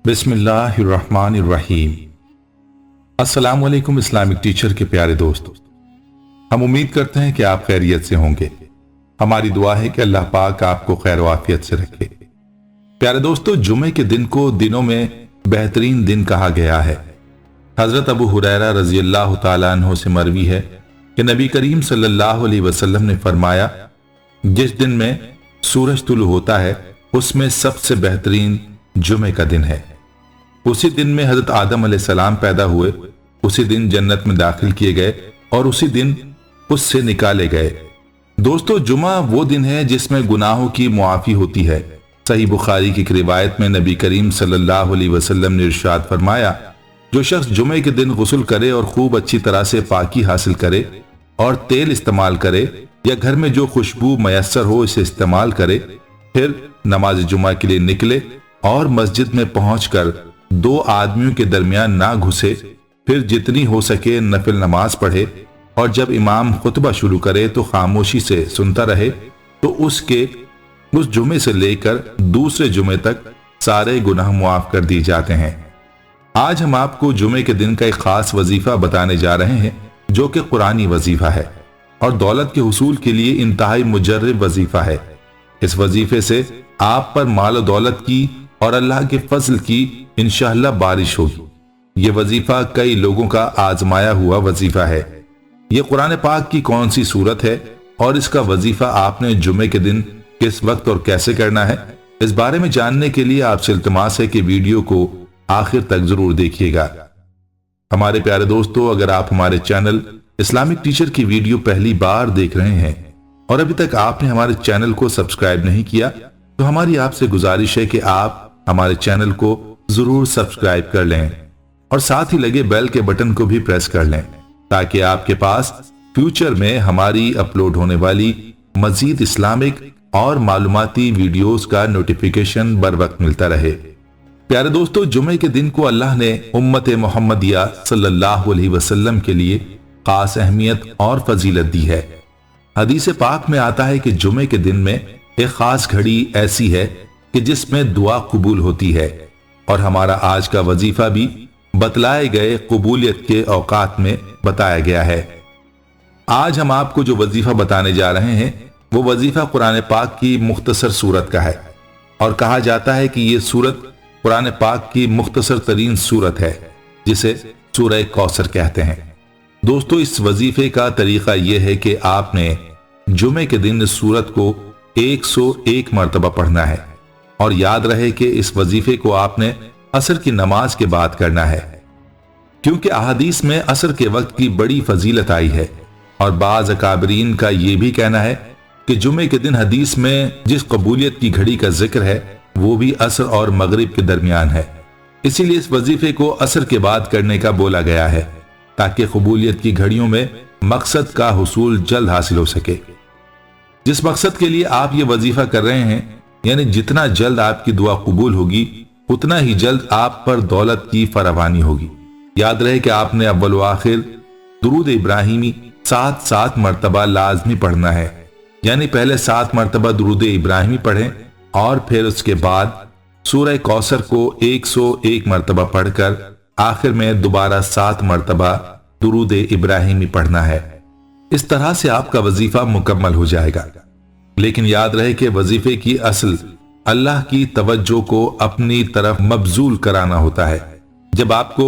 बिस्मिल्लाहिर्रहमानिर्रहीम। अस्सलाम वालेकुम इस्लामिक टीचर के प्यारे दोस्तों, हम उम्मीद करते हैं कि आप खैरियत से होंगे। हमारी दुआ है कि अल्लाह पाक आपको खैर वाफियत से रखे। प्यारे दोस्तों, जुमे के दिन को दिनों में बेहतरीन दिन कहा गया है। हजरत अबू हुरैरा रजी अल्लाह तआला अन्हु से मरवी है कि नबी करीम सल्लल्लाहु अलैहि वसल्लम ने फरमाया, जिस दिन में सूरज तुलू होता है उसमें सबसे बेहतरीन जुमे का दिन है। उसी दिन में हजरत आदम अलैहिस्सलाम पैदा हुए, उसी दिन जन्नत में दाखिल किए गए और उसी दिन उससे निकाले गए। दोस्तों, जुमा वो दिन है जिसमें गुनाहों की मुआफी होती है। सही बुखारी की एक रिवायत में नबी करीम सल्लल्लाहु अलैहि वसल्लम ने इरशाद फरमाया, जो शख्स जुमे के दिन गुस्ल करे और खूब अच्छी तरह से पाकी हासिल करे और तेल इस्तेमाल करे या घर में जो खुशबू मयसर हो इसे इस्तेमाल करे, फिर नमाज जुमा के लिए निकले और मस्जिद में पहुंचकर दो आदमियों के दरमियान ना घुसे, फिर जितनी हो सके नफिल नमाज पढ़े और जब इमाम खुतबा शुरू करे तो खामोशी से सुनता रहे, तो उसके उस जुमे से लेकर दूसरे जुमे तक सारे गुनाह मुआफ कर दिए जाते हैं। आज हम आपको जुमे के दिन का एक खास वजीफा बताने जा रहे हैं जो कि कुरानी वजीफा है और दौलत के हुसूल के लिए इंतहाई मुजर्रब वजीफा है। इस वजीफे से आप पर माल और दौलत की और अल्लाह के फजल की इंशाअल्लाह बारिश होगी। ये वजीफा कई लोगों का आजमाया हुआ वजीफा है। ये कुरान पाक की कौन सी सूरत है और इसका वजीफा आपने जुमे के दिन किस वक्त और कैसे करना है, इस बारे में जानने के लिए आपसे इल्तिमास है कि वीडियो को आखिर तक जरूर देखिएगा। हमारे प्यारे दोस्तों, अगर आप हमारे चैनल इस्लामिक टीचर की वीडियो पहली बार देख रहे हैं और अभी तक आपने हमारे चैनल को सब्सक्राइब नहीं किया, तो हमारी आपसे गुजारिश है कि आप हमारे चैनल को जरूर सब्सक्राइब कर लें और साथ ही लगे बेल के बटन को भी प्रेस कर लें, ताकि आपके पास फ्यूचर में हमारी अपलोड होने वाली मजीद इस्लामिक और मालूमाती वीडियोस का नोटिफिकेशन बर वक्त मिलता रहे। प्यारे दोस्तों, जुमे के दिन को अल्लाह ने उम्मत मोहम्मदिया सल्लल्लाहु अलैहि वसल्लम के लिए खास अहमियत और फजीलत दी है। हदीस पाक में आता है कि जुमे के दिन में एक खास घड़ी ऐसी है कि जिसमें दुआ कबूल होती है और हमारा आज का वजीफा भी बतलाए गए कबूलियत के औकात में बताया गया है। आज हम आपको जो वजीफा बताने जा रहे हैं वो वजीफा कुरान पाक की मुख्तसर सूरत का है और कहा जाता है कि ये सूरत कुरान पाक की मुख्तसर तरीन सूरत है, जिसे सूरह कौसर कहते हैं। दोस्तों, इस वजीफे का तरीका यह है कि आपने जुमे के दिन इस सूरत को 101 मरतबा पढ़ना है और याद रहे कि इस वजीफे को आपने असर की नमाज के बाद करना है, क्योंकि अहादीस में असर के वक्त की बड़ी फजीलत आई है और बाज अकाबरीन का यह भी कहना है कि जुमे के दिन हदीस में जिस कबूलियत की घड़ी का जिक्र है वो भी असर और मगरिब के दरमियान है। इसीलिए इस वजीफे को असर के बाद करने का बोला गया है, ताकि कबूलियत की घड़ियों में मकसद का हुसूल जल्द हासिल हो सके। जिस मकसद के लिए आप ये वजीफा कर रहे हैं, यानी जितना जल्द आपकी दुआ कबूल होगी उतना ही जल्द आप पर दौलत की फरावानी होगी। याद रहे कि आपने अव्वल व आखिर दुरूद इब्राहिमी 7 मरतबा लाजमी पढ़ना है, यानी पहले 7 मरतबा दुरूद इब्राहिमी पढ़ें और फिर उसके बाद सूरह कौसर को 101 मरतबा पढ़कर आखिर में दोबारा 7 मरतबा दुरूद इब्राहिमी पढ़ना है। इस तरह से आपका वजीफा मुकम्मल हो जाएगा। लेकिन याद रहे कि वजीफे की असल अल्लाह की तवज्जो को अपनी तरफ मबजूल कराना होता है। जब आपको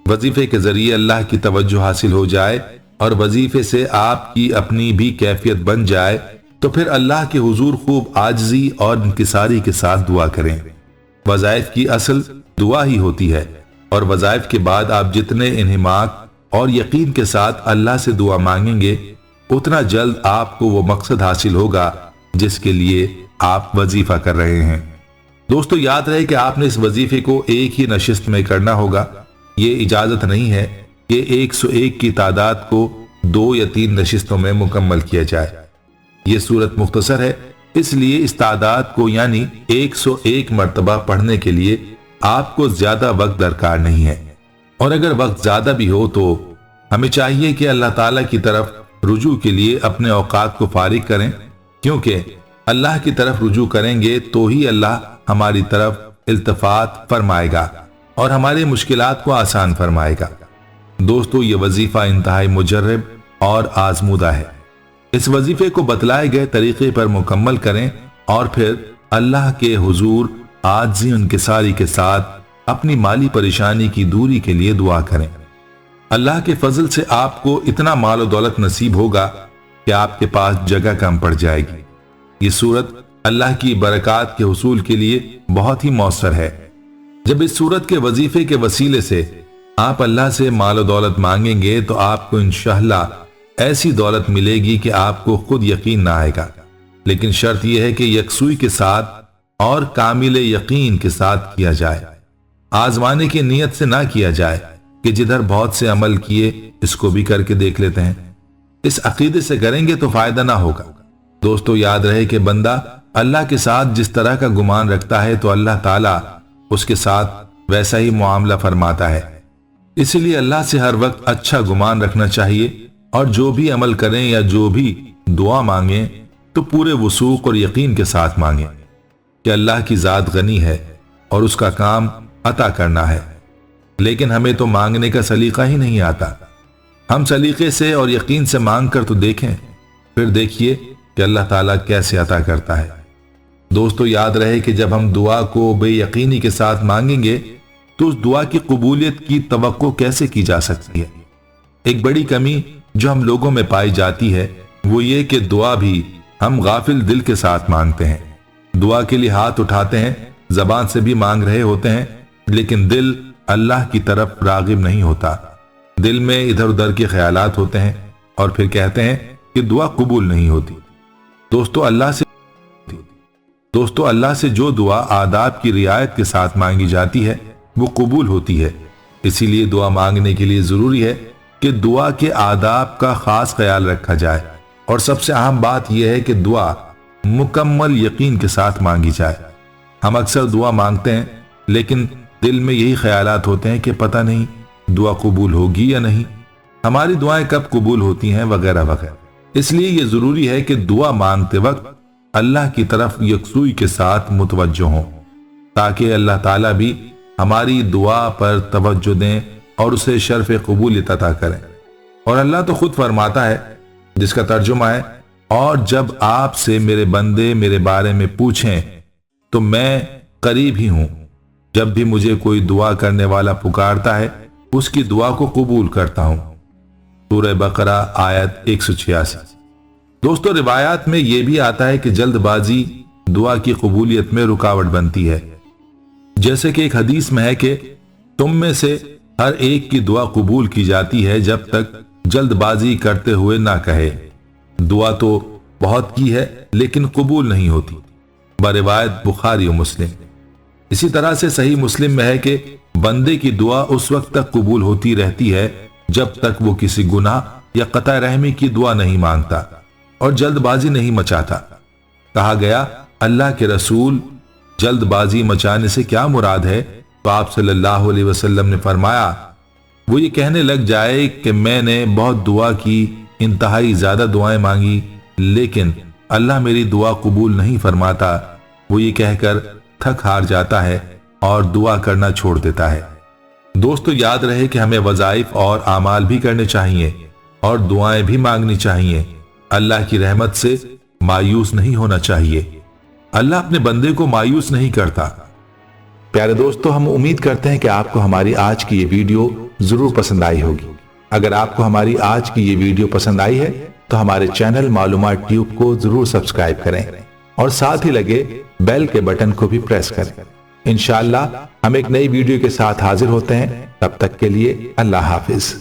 वजीफे के जरिए अल्लाह की तवज्जो हासिल हो जाए और वजीफे से आपकी अपनी भी कैफियत बन जाए, तो फिर अल्लाह के हुजूर खूब आजिज़ी और इंकिसारी के साथ दुआ करें। वज़ाइफ की असल दुआ ही होती है और वज़ाइफ के बाद आप जितने इन्हिमाक और यकीन के साथ अल्लाह से दुआ मांगेंगे, उतना जल्द आपको वो मकसद हासिल होगा जिसके लिए आप वजीफा कर रहे हैं। दोस्तों, याद रहे कि आपने इस वजीफे को एक ही नशिस्त में करना होगा। ये इजाजत नहीं है कि 101 की तादाद को 2 या 3 नशिस्तों में मुकम्मल किया जाए। ये सूरत मुख्तसर है, इसलिए इस तादाद को यानी 101 मरतबा पढ़ने के लिए आपको ज्यादा वक्त दरकार नहीं है। और अगर वक्त ज्यादा भी हो तो हमें चाहिए कि अल्लाह ताला की तरफ रुजू के लिए अपने औकात को फारिग करें, क्योंकि अल्लाह की तरफ रुजू करेंगे तो ही अल्लाह हमारी तरफ التفات فرمائے گا اور ہماری مشکلات کو آسان فرمائے گا۔ دوستو، یہ وظیفہ انتہائی مجرب اور آزمودہ ہے۔ اس وظیفے کو بتلائے گئے طریقے پر مکمل کریں اور پھر اللہ کے حضور عاجزی انکساری کے ساتھ اپنی مالی پریشانی کی دوری کے لیے دعا کریں۔ اللہ کے فضل سے آپ کو اتنا مال و دولت نصیب ہوگا کہ آپ کے پاس جگہ کم پڑ جائے گی۔ یہ صورت اللہ کی برکات کے حصول کے لیے بہت ہی مؤثر ہے۔ جب اس صورت کے وظیفے کے وسیلے سے آپ اللہ سے مال و دولت مانگیں گے تو آپ کو انشاءاللہ ایسی دولت ملے گی کہ آپ کو خود یقین نہ آئے گا، لیکن شرط یہ ہے کہ یکسوئی کے ساتھ اور کامل یقین کے ساتھ کیا جائے، آزمانے کی نیت سے نہ کیا جائے کہ جدھر بہت سے عمل کیے اس کو بھی کر کے دیکھ لیتے ہیں۔ اس عقیدے سے کریں گے تو فائدہ نہ ہوگا۔ دوستو، یاد رہے کہ بندہ اللہ کے ساتھ جس طرح کا گمان رکھتا ہے تو اللہ تعالیٰ اس کے ساتھ ویسا ہی معاملہ فرماتا ہے۔ اسی لیے اللہ سے ہر وقت اچھا گمان رکھنا چاہیے، اور جو بھی عمل کریں یا جو بھی دعا مانگیں تو پورے وثوق اور یقین کے ساتھ مانگیں کہ اللہ کی ذات غنی ہے اور اس کا کام عطا کرنا ہے، لیکن ہمیں تو مانگنے کا سلیقہ ہی نہیں آتا۔ ہم سلیقے سے اور یقین سے مانگ کر تو دیکھیں، پھر دیکھیے کہ اللہ تعالیٰ کیسے عطا کرتا ہے۔ دوستو، یاد رہے کہ جب ہم دعا کو بے یقینی کے ساتھ مانگیں گے تو اس دعا کی قبولیت کی توقع کیسے کی جا سکتی ہے؟ ایک بڑی کمی جو ہم لوگوں میں پائی جاتی ہے وہ یہ کہ دعا بھی ہم غافل دل کے ساتھ مانگتے ہیں۔ دعا کے لیے ہاتھ اٹھاتے ہیں، زبان سے بھی مانگ رہے ہوتے ہیں، لیکن دل اللہ کی طرف راغب نہیں ہوتا۔ دل میں ادھر ادھر کے خیالات ہوتے ہیں اور پھر کہتے ہیں کہ دعا قبول نہیں ہوتی۔ دوستو، اللہ سے جو دعا آداب کی رعایت کے ساتھ مانگی جاتی ہے وہ قبول ہوتی ہے۔ اسی لیے دعا مانگنے کے لیے ضروری ہے کہ دعا کے آداب کا خاص خیال رکھا جائے، اور سب سے اہم بات یہ ہے کہ دعا مکمل یقین کے ساتھ مانگی جائے۔ ہم اکثر دعا مانگتے ہیں لیکن دل میں یہی خیالات ہوتے ہیں کہ پتہ نہیں دعا قبول ہوگی یا نہیں، ہماری دعائیں کب قبول ہوتی ہیں، وغیرہ وغیرہ۔ اس لیے یہ ضروری ہے کہ دعا مانگتے وقت اللہ کی طرف یکسوئی کے ساتھ متوجہ ہوں، تاکہ اللہ تعالیٰ بھی ہماری دعا پر توجہ دیں اور اسے شرف قبولیت عطا کریں۔ اور اللہ تو خود فرماتا ہے، جس کا ترجمہ ہے، اور جب آپ سے میرے بندے میرے بارے میں پوچھیں تو میں قریب ہی ہوں، جب بھی مجھے کوئی دعا کرنے والا پکارتا ہے اس کی دعا کو قبول کرتا ہوں۔ سورہ بقرہ آیت 186۔ دوستو، روایات میں یہ بھی آتا ہے کہ جلد بازی دعا کی قبولیت میں رکاوٹ بنتی ہے، جیسے کہ ایک حدیث میں ہے کہ تم میں سے ہر ایک کی دعا قبول کی جاتی ہے جب تک جلد بازی کرتے ہوئے نہ کہے دعا تو بہت کی ہے لیکن قبول نہیں ہوتی، بروایت بخاری و مسلم۔ اسی طرح سے صحیح مسلم میں ہے کہ بندے کی دعا اس وقت تک قبول ہوتی رہتی ہے جب تک وہ کسی گناہ یا قطع رحمی کی دعا نہیں مانگتا اور جلد بازی نہیں مچاتا۔ کہا گیا، اللہ کے رسول، جلد بازی مچانے سے کیا مراد ہے؟ تو آپ صلی اللہ علیہ وسلم نے فرمایا، وہ یہ کہنے لگ جائے کہ میں نے بہت دعا کی، انتہائی زیادہ دعائیں مانگی، لیکن اللہ میری دعا قبول نہیں فرماتا۔ وہ یہ کہہ کر تھک ہار جاتا ہے اور دعا کرنا چھوڑ دیتا ہے۔ دوستو، یاد رہے کہ ہمیں وظائف اور اعمال بھی کرنے چاہیے اور دعائیں بھی مانگنی چاہیے۔ اللہ کی رحمت سے مایوس نہیں ہونا چاہیے۔ اللہ اپنے بندے کو مایوس نہیں کرتا۔ پیارے دوستو، ہم امید کرتے ہیں کہ آپ کو ہماری آج کی یہ ویڈیو ضرور پسند آئی ہوگی۔ اگر آپ کو ہماری آج کی یہ ویڈیو پسند آئی ہے تو ہمارے چینل معلومات ٹیوب کو ضرور سبسکرائب کریں اور ساتھ ہی لگے بیل کے بٹن کو بھی پریس کریں۔ انشاءاللہ ہم ایک نئی ویڈیو کے ساتھ حاضر ہوتے ہیں، تب تک کے لیے اللہ حافظ۔